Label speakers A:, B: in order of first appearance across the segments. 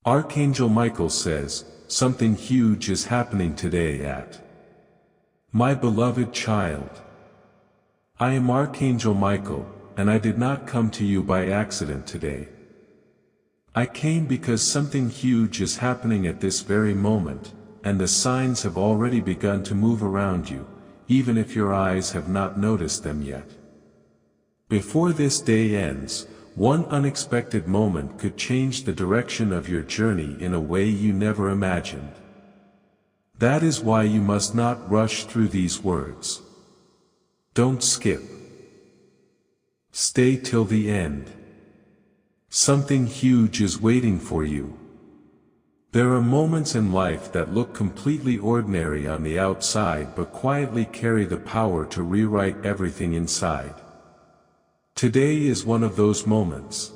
A: Archangel Michael says, something huge is happening today at my beloved child. I am Archangel Michael, and I did not come to you by accident today. I came because something huge is happening at this very moment, and the signs have already begun to move around you, even if your eyes have not noticed them yet. Before this day ends, one unexpected moment could change the direction of your journey in a way you never imagined. That is why you must not rush through these words. Don't skip. Stay till the end. Something huge is waiting for you. There are moments in life that look completely ordinary on the outside but quietly carry the power to rewrite everything inside. Today is one of those moments.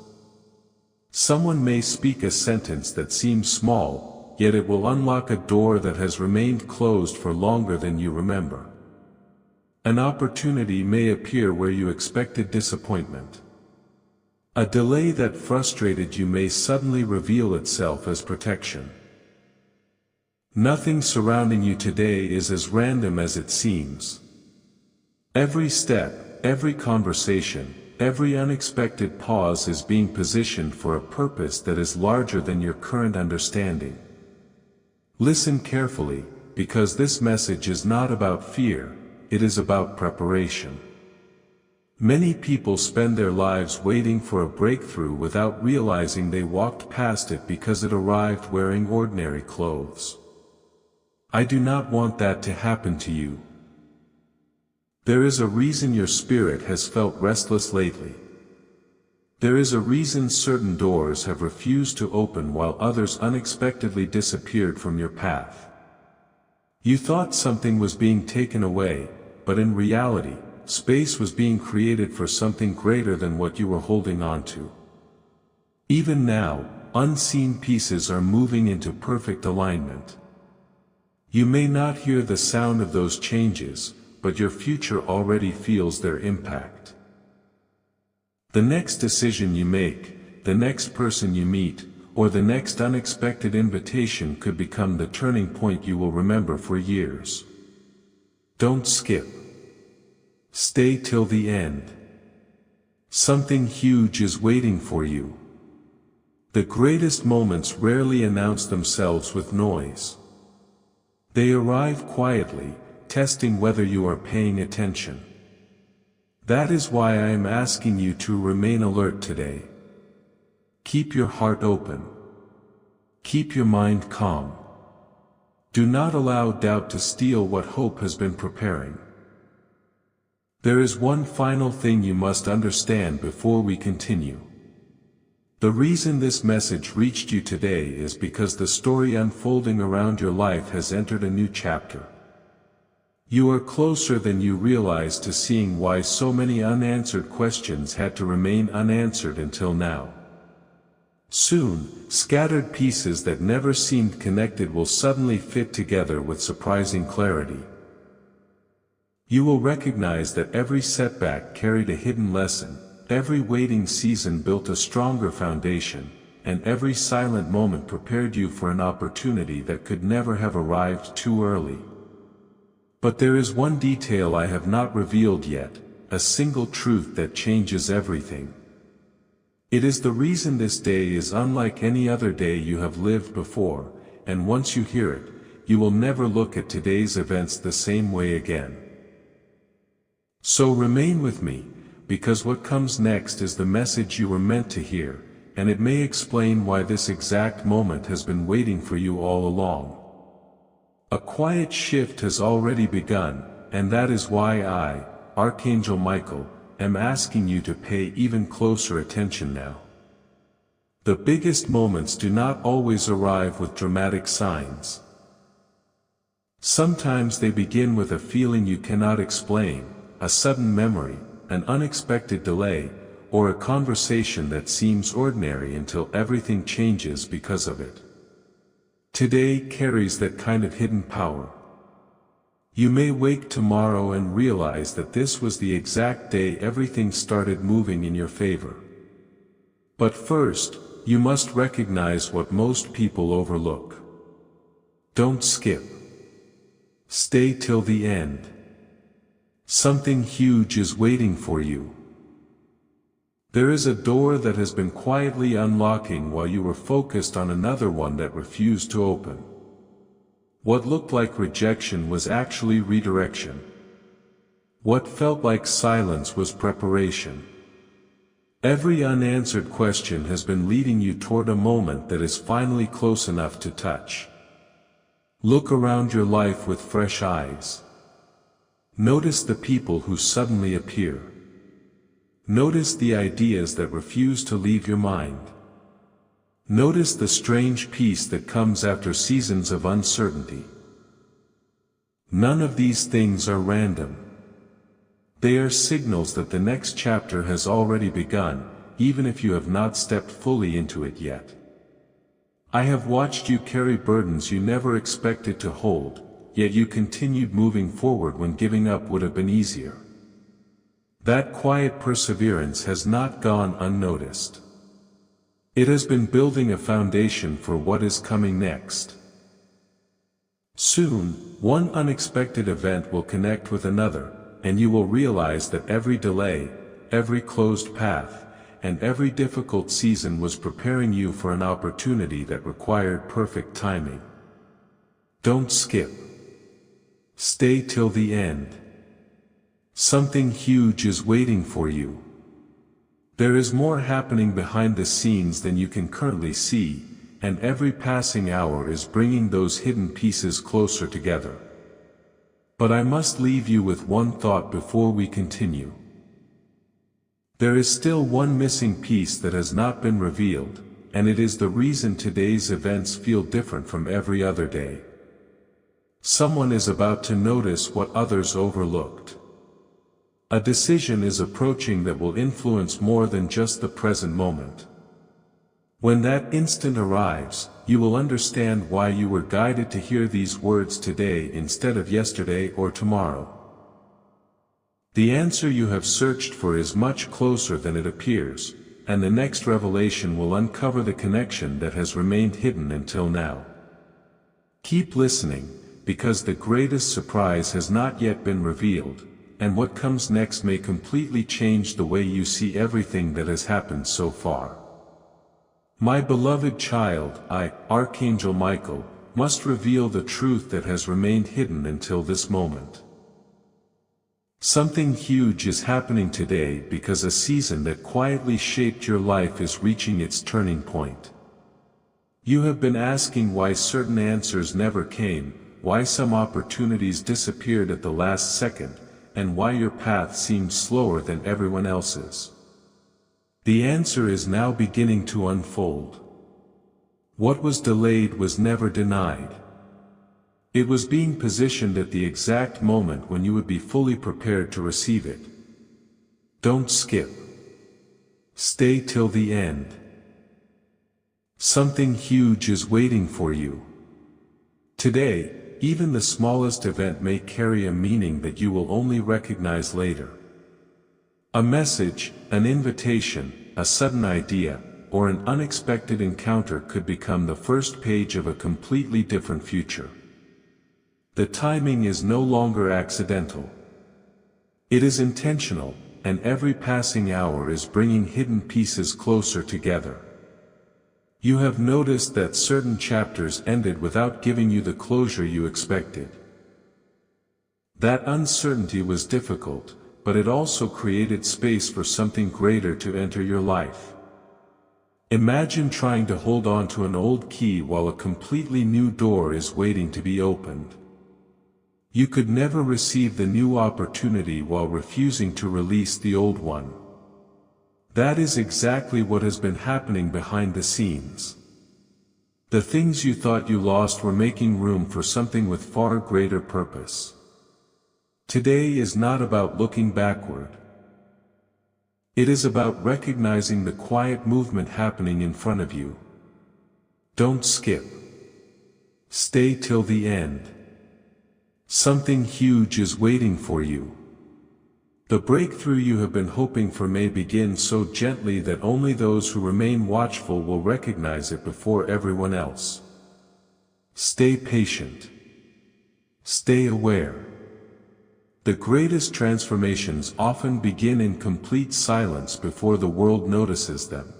A: Someone may speak a sentence that seems small, yet it will unlock a door that has remained closed for longer than you remember. An opportunity may appear where you expected disappointment. A delay that frustrated you may suddenly reveal itself as protection. Nothing surrounding you today is as random as it seems. Every step, every conversation, every unexpected pause is being positioned for a purpose that is larger than your current understanding. Listen carefully, because this message is not about fear, it is about preparation. Many people spend their lives waiting for a breakthrough without realizing they walked past it because it arrived wearing ordinary clothes. I do not want that to happen to you. There is a reason your spirit has felt restless lately. There is a reason certain doors have refused to open while others unexpectedly disappeared from your path. You thought something was being taken away, but in reality, space was being created for something greater than what you were holding on to. Even now, unseen pieces are moving into perfect alignment. You may not hear the sound of those changes, but your future already feels their impact. The next decision you make, the next person you meet, or the next unexpected invitation could become the turning point you will remember for years. Don't skip. Stay till the end. Something huge is waiting for you. The greatest moments rarely announce themselves with noise. They arrive quietly, testing whether you are paying attention. That is why I am asking you to remain alert today. Keep your heart open. Keep your mind calm. Do not allow doubt to steal what hope has been preparing. There is one final thing you must understand before we continue. The reason this message reached you today is because the story unfolding around your life has entered a new chapter. You are closer than you realize to seeing why so many unanswered questions had to remain unanswered until now. Soon, scattered pieces that never seemed connected will suddenly fit together with surprising clarity. You will recognize that every setback carried a hidden lesson, every waiting season built a stronger foundation, and every silent moment prepared you for an opportunity that could never have arrived too early. But there is one detail I have not revealed yet, a single truth that changes everything. It is the reason this day is unlike any other day you have lived before, and once you hear it, you will never look at today's events the same way again. So remain with me, because what comes next is the message you were meant to hear, and it may explain why this exact moment has been waiting for you all along. A quiet shift has already begun, and that is why I, Archangel Michael, am asking you to pay even closer attention now. The biggest moments do not always arrive with dramatic signs. Sometimes they begin with a feeling you cannot explain, a sudden memory, an unexpected delay, or a conversation that seems ordinary until everything changes because of it. Today carries that kind of hidden power. You may wake tomorrow and realize that this was the exact day everything started moving in your favor. But first, you must recognize what most people overlook. Don't skip. Stay till the end. Something huge is waiting for you. There is a door that has been quietly unlocking while you were focused on another one that refused to open. What looked like rejection was actually redirection. What felt like silence was preparation. Every unanswered question has been leading you toward a moment that is finally close enough to touch. Look around your life with fresh eyes. Notice the people who suddenly appear. Notice the ideas that refuse to leave your mind. Notice the strange peace that comes after seasons of uncertainty. None of these things are random. They are signals that the next chapter has already begun, even if you have not stepped fully into it yet. I have watched you carry burdens you never expected to hold, yet you continued moving forward when giving up would have been easier. That quiet perseverance has not gone unnoticed. It has been building a foundation for what is coming next. Soon, one unexpected event will connect with another, and you will realize that every delay, every closed path, and every difficult season was preparing you for an opportunity that required perfect timing. Don't skip. Stay till the end. Something huge is waiting for you. There is more happening behind the scenes than you can currently see, and every passing hour is bringing those hidden pieces closer together. But I must leave you with one thought before we continue. There is still one missing piece that has not been revealed, and it is the reason today's events feel different from every other day. Someone is about to notice what others overlooked. A decision is approaching that will influence more than just the present moment. When that instant arrives, you will understand why you were guided to hear these words today instead of yesterday or tomorrow. The answer you have searched for is much closer than it appears, and the next revelation will uncover the connection that has remained hidden until now. Keep listening, because the greatest surprise has not yet been revealed, and what comes next may completely change the way you see everything that has happened so far. My beloved child, I, Archangel Michael, must reveal the truth that has remained hidden until this moment. Something huge is happening today because a season that quietly shaped your life is reaching its turning point. You have been asking why certain answers never came, why some opportunities disappeared at the last second, and why your path seemed slower than everyone else's. The answer is now beginning to unfold. What was delayed was never denied. It was being positioned at the exact moment when you would be fully prepared to receive it. Don't skip. Stay till the end. Something huge is waiting for you. Today, even the smallest event may carry a meaning that you will only recognize later. A message, an invitation, a sudden idea, or an unexpected encounter could become the first page of a completely different future. The timing is no longer accidental. It is intentional, and every passing hour is bringing hidden pieces closer together. You have noticed that certain chapters ended without giving you the closure you expected. That uncertainty was difficult, but it also created space for something greater to enter your life. Imagine trying to hold on to an old key while a completely new door is waiting to be opened. You could never receive the new opportunity while refusing to release the old one. That is exactly what has been happening behind the scenes. The things you thought you lost were making room for something with far greater purpose. Today is not about looking backward. It is about recognizing the quiet movement happening in front of you. Don't skip. Stay till the end. Something huge is waiting for you. The breakthrough you have been hoping for may begin so gently that only those who remain watchful will recognize it before everyone else. Stay patient. Stay aware. The greatest transformations often begin in complete silence before the world notices them.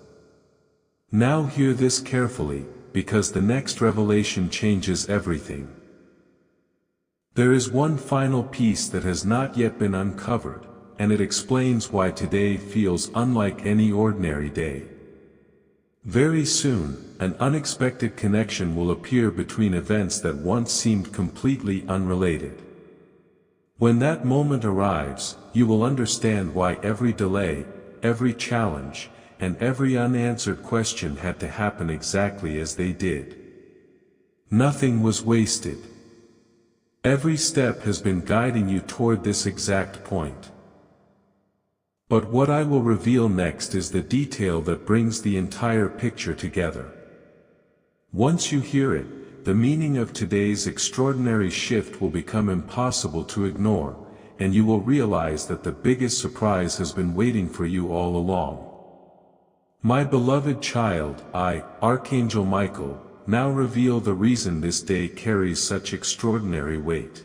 A: Now hear this carefully, because the next revelation changes everything. There is one final piece that has not yet been uncovered, and it explains why today feels unlike any ordinary day. Very soon, an unexpected connection will appear between events that once seemed completely unrelated. When that moment arrives, you will understand why every delay, every challenge, and every unanswered question had to happen exactly as they did. Nothing was wasted. Every step has been guiding you toward this exact point. But what I will reveal next is the detail that brings the entire picture together. Once you hear it, the meaning of today's extraordinary shift will become impossible to ignore, and you will realize that the biggest surprise has been waiting for you all along. My beloved child, I, Archangel Michael, now reveal the reason this day carries such extraordinary weight.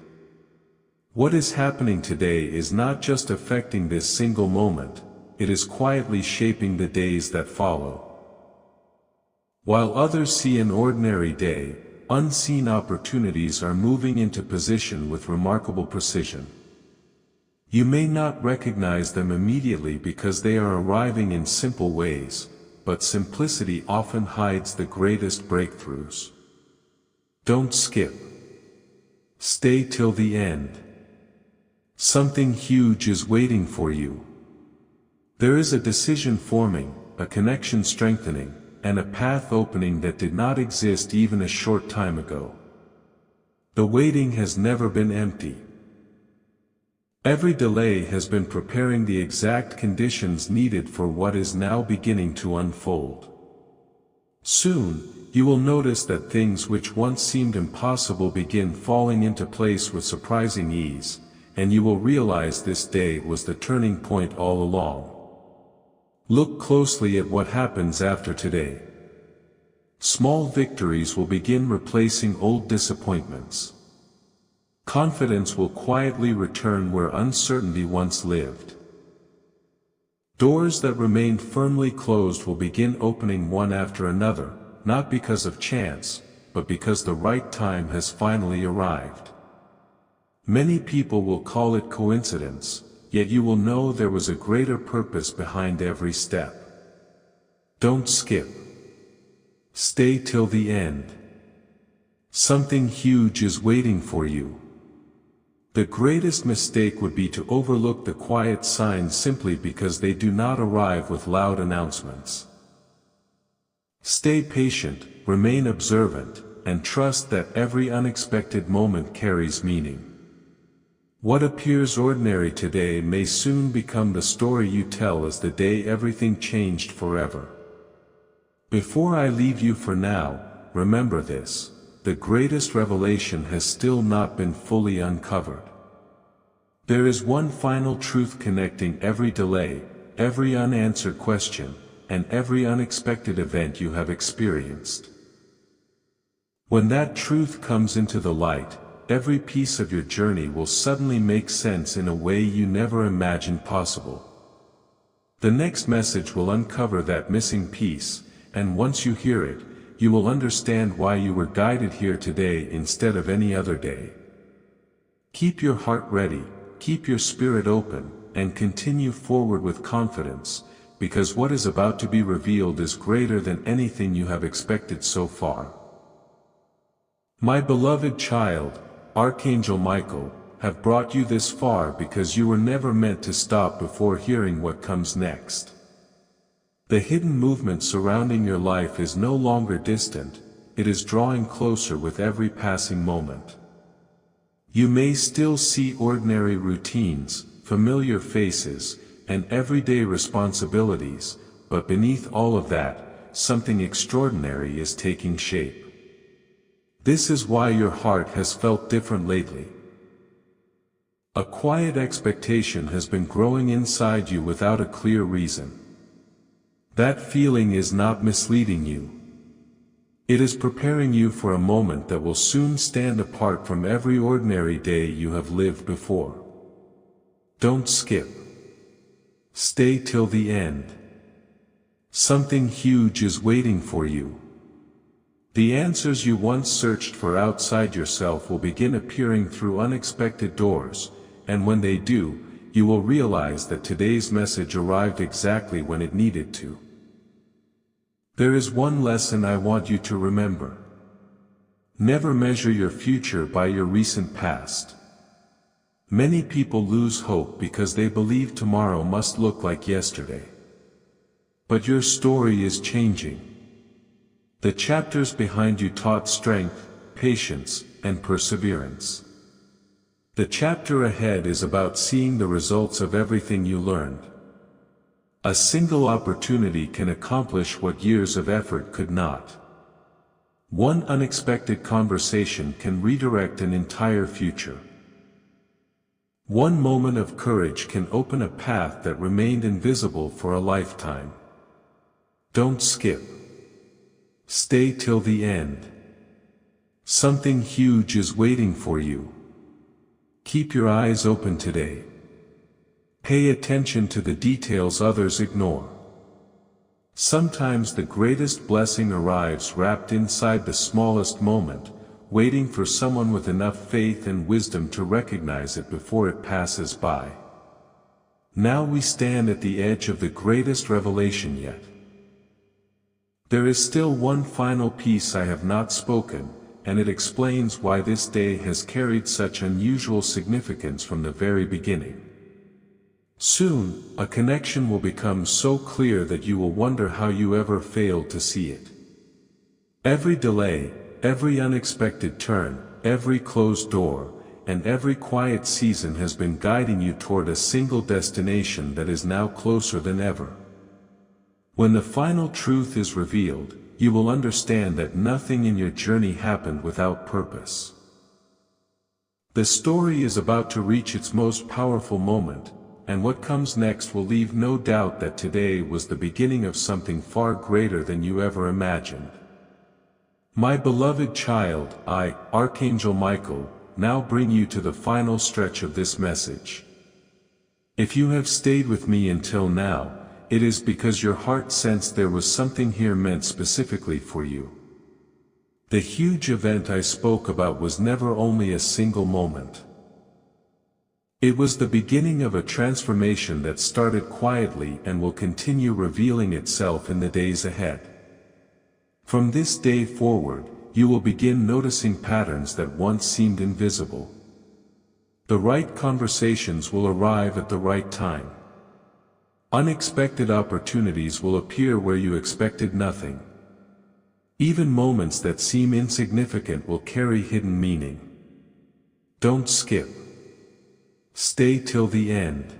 A: What is happening today is not just affecting this single moment, it is quietly shaping the days that follow. While others see an ordinary day, unseen opportunities are moving into position with remarkable precision. You may not recognize them immediately because they are arriving in simple ways, but simplicity often hides the greatest breakthroughs. Don't skip. Stay till the end. Something huge is waiting for you. There is a decision forming, a connection strengthening, and a path opening that did not exist even a short time ago. The waiting has never been empty. Every delay has been preparing the exact conditions needed for what is now beginning to unfold. Soon, you will notice that things which once seemed impossible begin falling into place with surprising ease, and you will realize this day was the turning point all along. Look closely at what happens after today. Small victories will begin replacing old disappointments. Confidence will quietly return where uncertainty once lived. Doors that remained firmly closed will begin opening one after another, not because of chance, but because the right time has finally arrived. Many people will call it coincidence, yet you will know there was a greater purpose behind every step. Don't skip. Stay till the end. Something huge is waiting for you. The greatest mistake would be to overlook the quiet signs simply because they do not arrive with loud announcements. Stay patient, remain observant, and trust that every unexpected moment carries meaning. What appears ordinary today may soon become the story you tell as the day everything changed forever. Before I leave you for now, remember this: the greatest revelation has still not been fully uncovered. There is one final truth connecting every delay, every unanswered question, and every unexpected event you have experienced. When that truth comes into the light, every piece of your journey will suddenly make sense in a way you never imagined possible. The next message will uncover that missing piece, and once you hear it, you will understand why you were guided here today instead of any other day. Keep your heart ready, keep your spirit open, and continue forward with confidence, because what is about to be revealed is greater than anything you have expected so far. My beloved child, Archangel Michael, have brought you this far because you were never meant to stop before hearing what comes next. The hidden movement surrounding your life is no longer distant, it is drawing closer with every passing moment. You may still see ordinary routines, familiar faces, and everyday responsibilities, but beneath all of that, something extraordinary is taking shape. This is why your heart has felt different lately. A quiet expectation has been growing inside you without a clear reason. That feeling is not misleading you. It is preparing you for a moment that will soon stand apart from every ordinary day you have lived before. Don't skip. Stay till the end. Something huge is waiting for you. The answers you once searched for outside yourself will begin appearing through unexpected doors, and when they do, you will realize that today's message arrived exactly when it needed to. There is one lesson I want you to remember. Never measure your future by your recent past. Many people lose hope because they believe tomorrow must look like yesterday. But your story is changing. The chapters behind you taught strength, patience, and perseverance. The chapter ahead is about seeing the results of everything you learned. A single opportunity can accomplish what years of effort could not. One unexpected conversation can redirect an entire future. One moment of courage can open a path that remained invisible for a lifetime. Don't skip. Stay till the end. Something huge is waiting for you. Keep your eyes open today. Pay attention to the details others ignore. Sometimes the greatest blessing arrives wrapped inside the smallest moment, waiting for someone with enough faith and wisdom to recognize it before it passes by. Now we stand at the edge of the greatest revelation yet. There is still one final piece I have not spoken, and it explains why this day has carried such unusual significance from the very beginning. Soon, a connection will become so clear that you will wonder how you ever failed to see it. Every delay, every unexpected turn, every closed door, and every quiet season has been guiding you toward a single destination that is now closer than ever. When the final truth is revealed, you will understand that nothing in your journey happened without purpose. The story is about to reach its most powerful moment, and what comes next will leave no doubt that today was the beginning of something far greater than you ever imagined. My beloved child, I, Archangel Michael, now bring you to the final stretch of this message. If you have stayed with me until now, it is because your heart sensed there was something here meant specifically for you. The huge event I spoke about was never only a single moment. It was the beginning of a transformation that started quietly and will continue revealing itself in the days ahead. From this day forward, you will begin noticing patterns that once seemed invisible. The right conversations will arrive at the right time. Unexpected opportunities will appear where you expected nothing. Even moments that seem insignificant will carry hidden meaning. Don't skip. Stay till the end.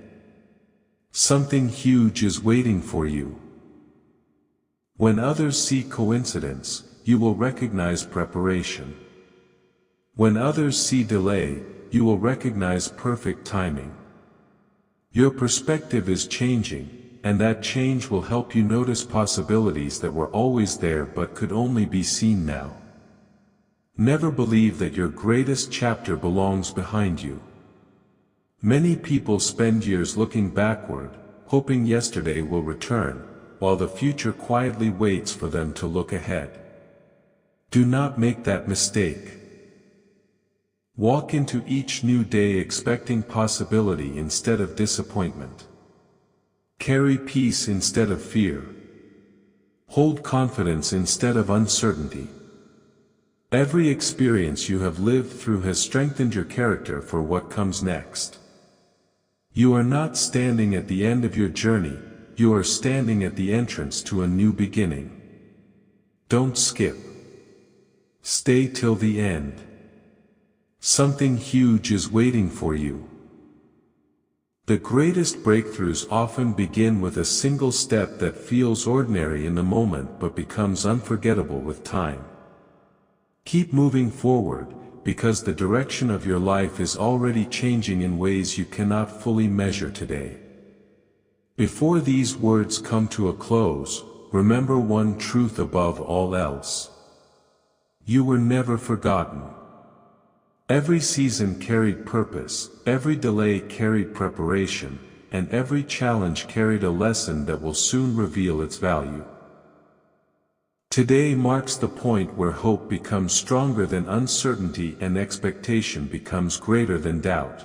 A: Something huge is waiting for you. When others see coincidence, you will recognize preparation. When others see delay, you will recognize perfect timing. Your perspective is changing, and that change will help you notice possibilities that were always there but could only be seen now. Never believe that your greatest chapter belongs behind you. Many people spend years looking backward, hoping yesterday will return, while the future quietly waits for them to look ahead. Do not make that mistake. Walk into each new day expecting possibility instead of disappointment. Carry peace instead of fear. Hold confidence instead of uncertainty. Every experience you have lived through has strengthened your character for what comes next. You are not standing at the end of your journey, you are standing at the entrance to a new beginning. Don't skip. Stay till the end. Something huge is waiting for you. The greatest breakthroughs often begin with a single step that feels ordinary in the moment but becomes unforgettable with time. Keep moving forward, because the direction of your life is already changing in ways you cannot fully measure today. Before these words come to a close, remember one truth above all else. You were never forgotten. Every season carried purpose, every delay carried preparation, and every challenge carried a lesson that will soon reveal its value. Today marks the point where hope becomes stronger than uncertainty and expectation becomes greater than doubt.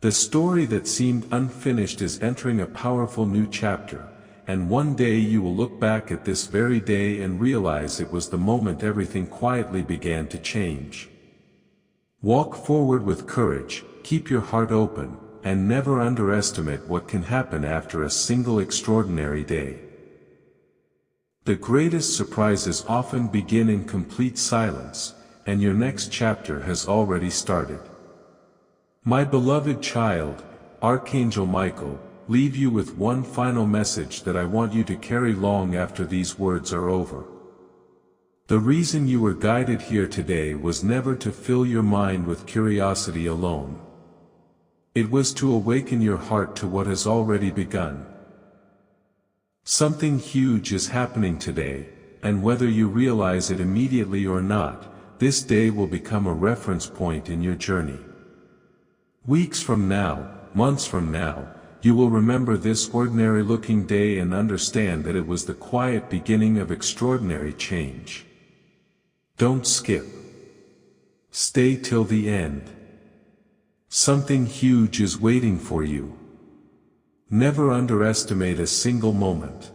A: The story that seemed unfinished is entering a powerful new chapter, and one day you will look back at this very day and realize it was the moment everything quietly began to change. Walk forward with courage, keep your heart open, and never underestimate what can happen after a single extraordinary day. The greatest surprises often begin in complete silence, and your next chapter has already started. My beloved child, Archangel Michael, leave you with one final message that I want you to carry long after these words are over. The reason you were guided here today was never to fill your mind with curiosity alone. It was to awaken your heart to what has already begun. Something huge is happening today, and whether you realize it immediately or not, this day will become a reference point in your journey. Weeks from now, months from now, you will remember this ordinary-looking day and understand that it was the quiet beginning of extraordinary change. Don't skip. Stay till the end. Something huge is waiting for you. Never underestimate a single moment.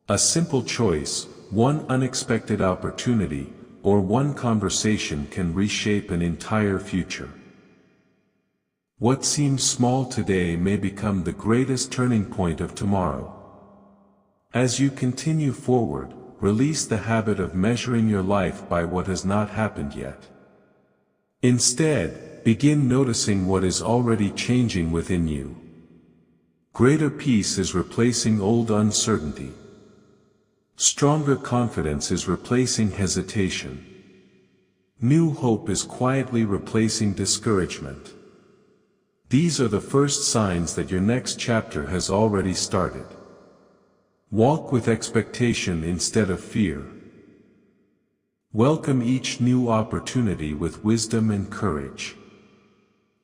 A: A simple choice, one unexpected opportunity, or one conversation can reshape an entire future. What seems small today may become the greatest turning point of tomorrow. As you continue forward, release the habit of measuring your life by what has not happened yet. Instead, begin noticing what is already changing within you. Greater peace is replacing old uncertainty. Stronger confidence is replacing hesitation. New hope is quietly replacing discouragement. These are the first signs that your next chapter has already started. Walk with expectation instead of fear. Welcome each new opportunity with wisdom and courage.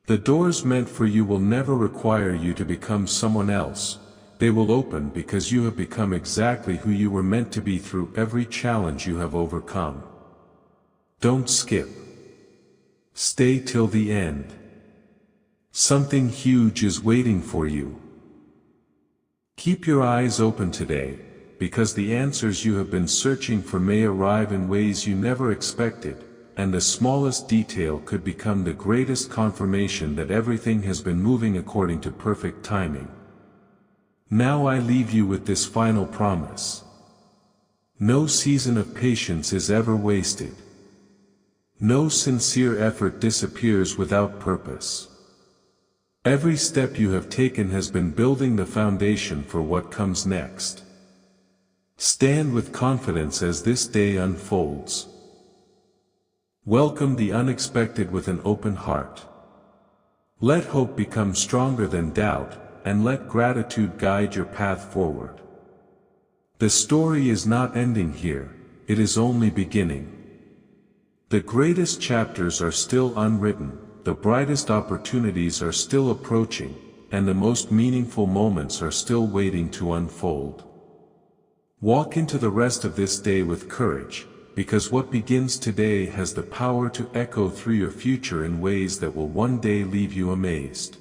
A: The doors meant for you will never require you to become someone else. They will open because you have become exactly who you were meant to be through every challenge you have overcome. Don't skip. Stay till the end. Something huge is waiting for you. Keep your eyes open today, because the answers you have been searching for may arrive in ways you never expected, and the smallest detail could become the greatest confirmation that everything has been moving according to perfect timing. Now I leave you with this final promise. No season of patience is ever wasted. No sincere effort disappears without purpose. Every step you have taken has been building the foundation for what comes next. Stand with confidence as this day unfolds. Welcome the unexpected with an open heart. Let hope become stronger than doubt, and let gratitude guide your path forward. The story is not ending here, it is only beginning. The greatest chapters are still unwritten, the brightest opportunities are still approaching, and the most meaningful moments are still waiting to unfold. Walk into the rest of this day with courage, because what begins today has the power to echo through your future in ways that will one day leave you amazed.